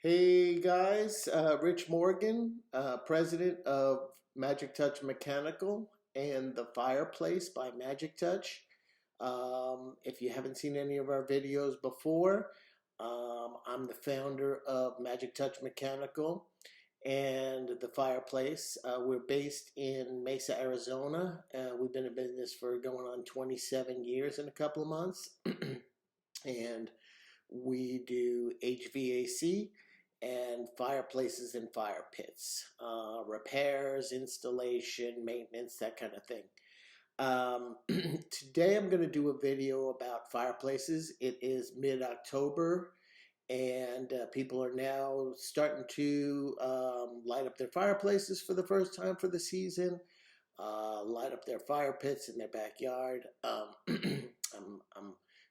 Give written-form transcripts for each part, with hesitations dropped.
Hey guys, Rich Morgan, president of Magic Touch Mechanical and the Fireplace by Magic Touch. If you haven't seen any of our videos before, I'm the founder of Magic Touch Mechanical and the Fireplace. We're based in Mesa, Arizona. We've been in business for going on 27 years in a couple of months. And we do HVAC and fireplaces and fire pits, repairs, installation, maintenance, that kind of thing. Today I'm going to do a video about fireplaces. It is mid-October and people are now starting to light up their fireplaces for the first time for the season, light up their fire pits in their backyard. I'm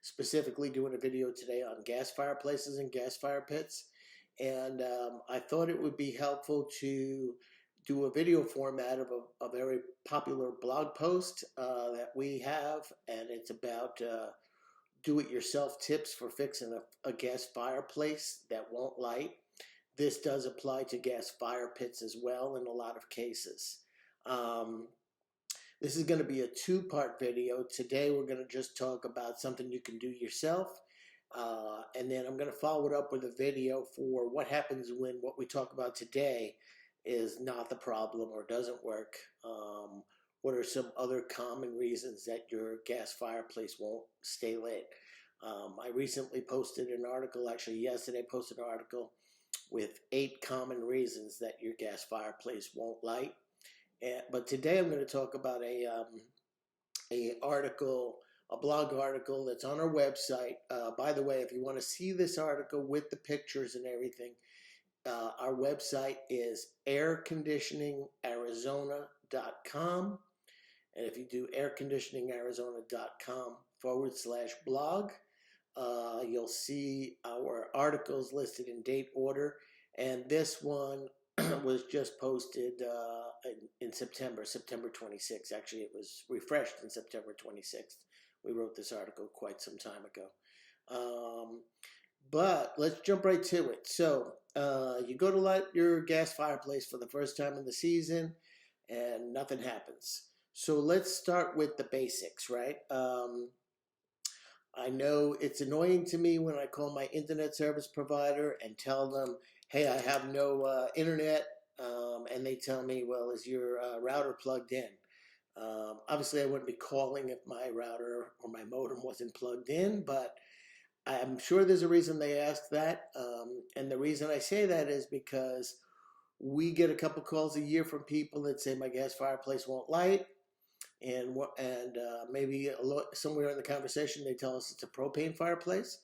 specifically doing a video today on gas fireplaces and gas fire pits. And I thought it would be helpful to do a video format of a very popular blog post that we have. And it's about do-it-yourself tips for fixing a gas fireplace that won't light. This does apply to gas fire pits as well in a lot of cases. This is going to be a two-part video. Today we're going to just talk about something you can do yourself. And then I'm going to follow it up with a video for what happens when what we talk about today is not the problem or doesn't work. What are some other common reasons that your gas fireplace won't stay lit? I recently posted an article, actually yesterday I posted an article with 8 common reasons that your gas fireplace won't light. But today I'm going to talk about a blog article that's on our website. By the way, if you want to see this article with the pictures and everything, our website is airconditioningarizona.com. And if you do airconditioningarizona.com/blog, you'll see our articles listed in date order. And this one was just posted in September 26th. Actually, it was refreshed in September 26th. We wrote this article quite some time ago. But let's jump right to it. So you go to light your gas fireplace for the first time in the season and nothing happens. So let's start with the basics, right? I know it's annoying to me when I call my internet service provider and tell them, hey, I have no internet, and they tell me, well, is your router plugged in? Obviously, I wouldn't be calling if my router or my modem wasn't plugged in, but I'm sure there's a reason they ask that. And the reason I say that is because we get a couple calls a year from people that say my gas fireplace won't light. And maybe somewhere in the conversation they tell us it's a propane fireplace,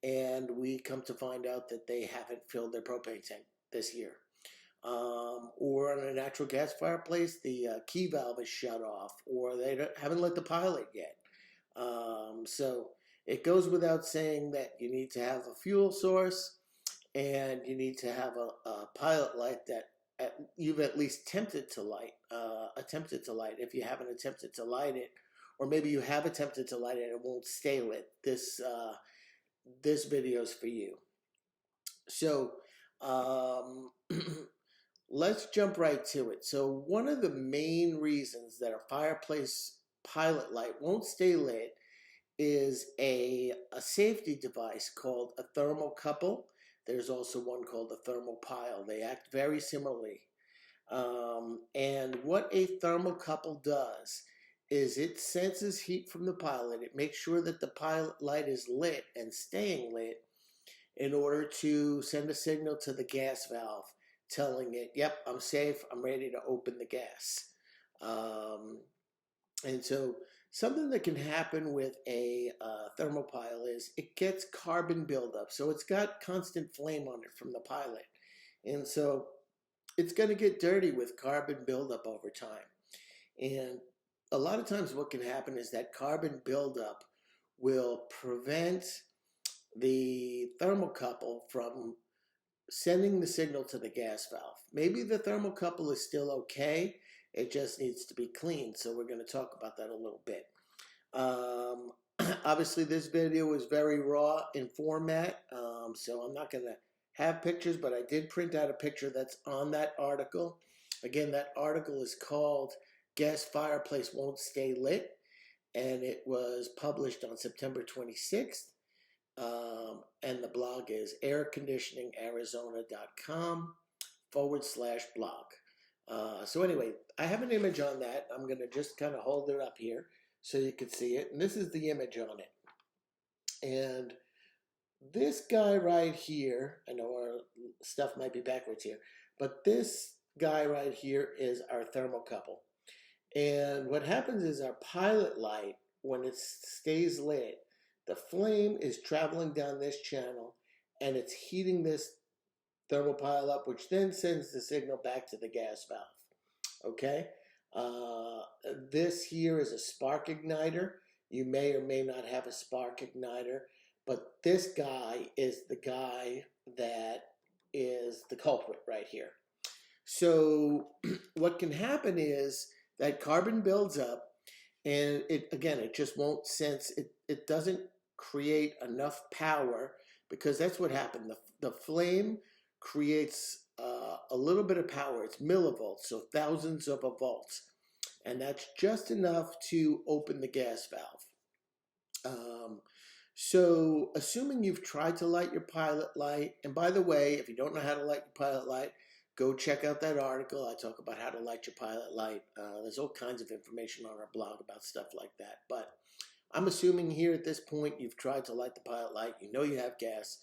and we come to find out that they haven't filled their propane tank this year. Or on a natural gas fireplace, the key valve is shut off, or they haven't lit the pilot yet. So it goes without saying that you need to have a fuel source, and you need to have a pilot light that you've at least attempted to light. If you haven't attempted to light it, or maybe you have attempted to light it and it won't stay lit, this video is for you. So let's jump right to it. So one of the main reasons that a fireplace pilot light won't stay lit is a safety device called a thermocouple. There's also one called a thermopile. They act very similarly. And what a thermocouple does is it senses heat from the pilot. It makes sure that the pilot light is lit and staying lit in order to send a signal to the gas valve telling it, yep, I'm safe, I'm ready to open the gas. And so something that can happen with a thermopile is it gets carbon buildup. So it's got constant flame on it from the pilot. And so it's going to get dirty with carbon buildup over time. And a lot of times what can happen is that carbon buildup will prevent the thermocouple from sending the signal to the gas valve. Maybe the thermocouple is still okay, it just needs to be cleaned. So we're going to talk about that a little bit. Obviously, this video is very raw in format, so I'm not going to have pictures, but I did print out a picture that's on that article. Again, that article is called Gas Fireplace Won't Stay Lit, and it was published on September 26th. And the blog is airconditioningarizona.com/blog. So anyway, I have an image on that. I'm going to just kind of hold it up here so you can see it. And this is the image on it. And this guy right here, I know our stuff might be backwards here, but this guy right here is our thermocouple. And what happens is our pilot light, when it stays lit, the flame is traveling down this channel and it's heating this thermopile up, which then sends the signal back to the gas valve. Okay? This here is a spark igniter. You may or may not have a spark igniter, but this guy is the guy that is the culprit right here. So what can happen is that carbon builds up, and it just won't sense it. It doesn't create enough power, because that's what happened. The flame creates a little bit of power. It's millivolts, so thousands of volts, and that's just enough to open the gas valve. So assuming you've tried to light your pilot light, and by the way, if you don't know how to light your pilot light, go check out that article. I talk about how to light your pilot light. There's all kinds of information on our blog about stuff like that. But I'm assuming here at this point you've tried to light the pilot light. You know you have gas,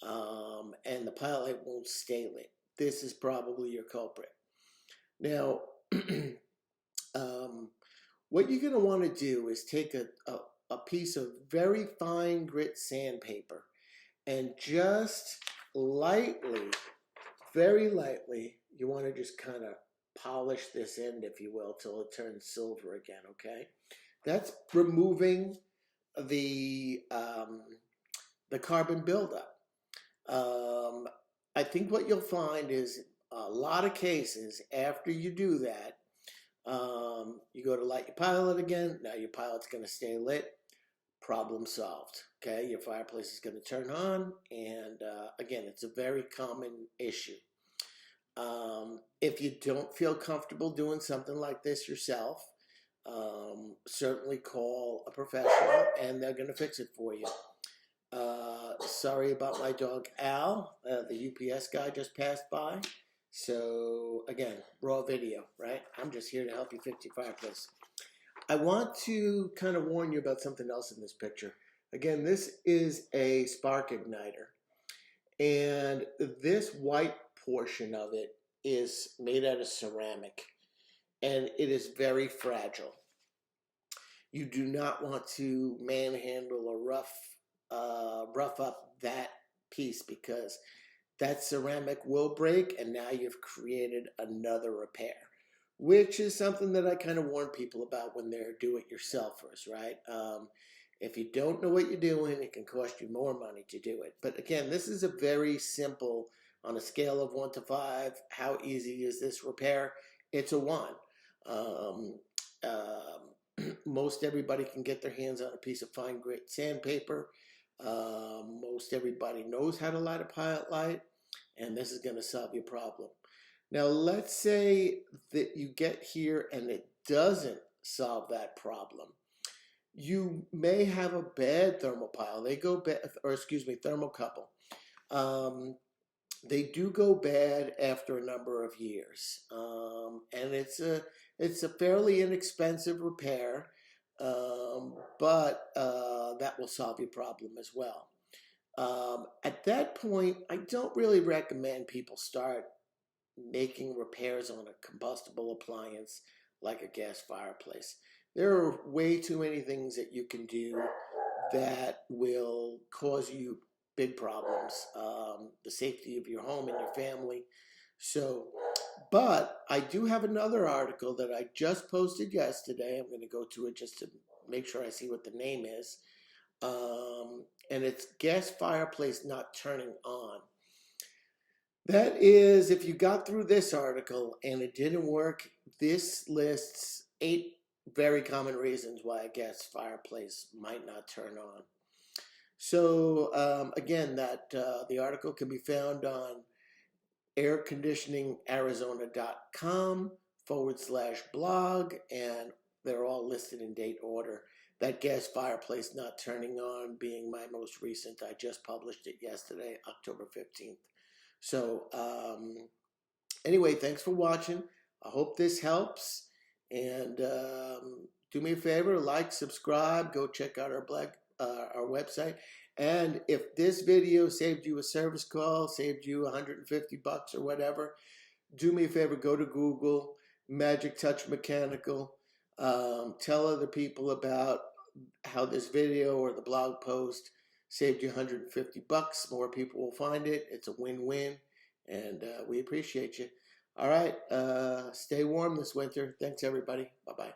and the pilot light won't stay lit. This is probably your culprit. Now, what you're going to want to do is take a piece of very fine grit sandpaper and just lightly, very lightly, you want to just kind of polish this end, if you will, till it turns silver again, okay? That's removing the carbon buildup. I think what you'll find is a lot of cases after you do that, you go to light your pilot again. Now your pilot's going to stay lit. Problem solved. Okay, your fireplace is going to turn on, and again, it's a very common issue. If you don't feel comfortable doing something like this yourself, certainly call a professional, and they're going to fix it for you. Sorry about my dog Al. The UPS guy just passed by. So again, raw video, right? I'm just here to help you fix your fireplace. I want to kind of warn you about something else in this picture. Again, this is a spark igniter, and this white portion of it is made out of ceramic, and it is very fragile. You do not want to manhandle or rough up that piece, because that ceramic will break, and now you've created another repair, which is something that I kind of warn people about when they're do-it-yourselfers, right? If you don't know what you're doing, it can cost you more money to do it. But again, this is a very simple, on a scale of 1 to 5, how easy is this repair? It's a 1. Most everybody can get their hands on a piece of fine grit sandpaper. Most everybody knows how to light a pilot light, and this is going to solve your problem. Now, let's say that you get here and it doesn't solve that problem. You may have a bad thermopile. They go bad, or excuse me, thermocouple. They do go bad after a number of years, and it's a fairly inexpensive repair, but that will solve your problem as well. At that point, I don't really recommend people start making repairs on a combustible appliance like a gas fireplace. There are way too many things that you can do that will cause you big problems, the safety of your home and your family. So, but I do have another article that I just posted yesterday. I'm going to go to it just to make sure I see what the name is. And it's gas fireplace not turning on. That is, if you got through this article and it didn't work, this lists 8 very common reasons why a gas fireplace might not turn on. So again, that the article can be found on airconditioningarizona.com/blog, and they're all listed in date order. That gas fireplace not turning on being my most recent. I just published it yesterday, October 15th. So anyway, thanks for watching. I hope this helps. And do me a favor, like, subscribe, go check out our website. And if this video saved you a service call, saved you $150 or whatever, do me a favor, go to Google, Magic Touch Mechanical, tell other people about how this video or the blog post saved you $150. More people will find it. It's a win-win, and we appreciate you. All right, stay warm this winter. Thanks, everybody. Bye-bye.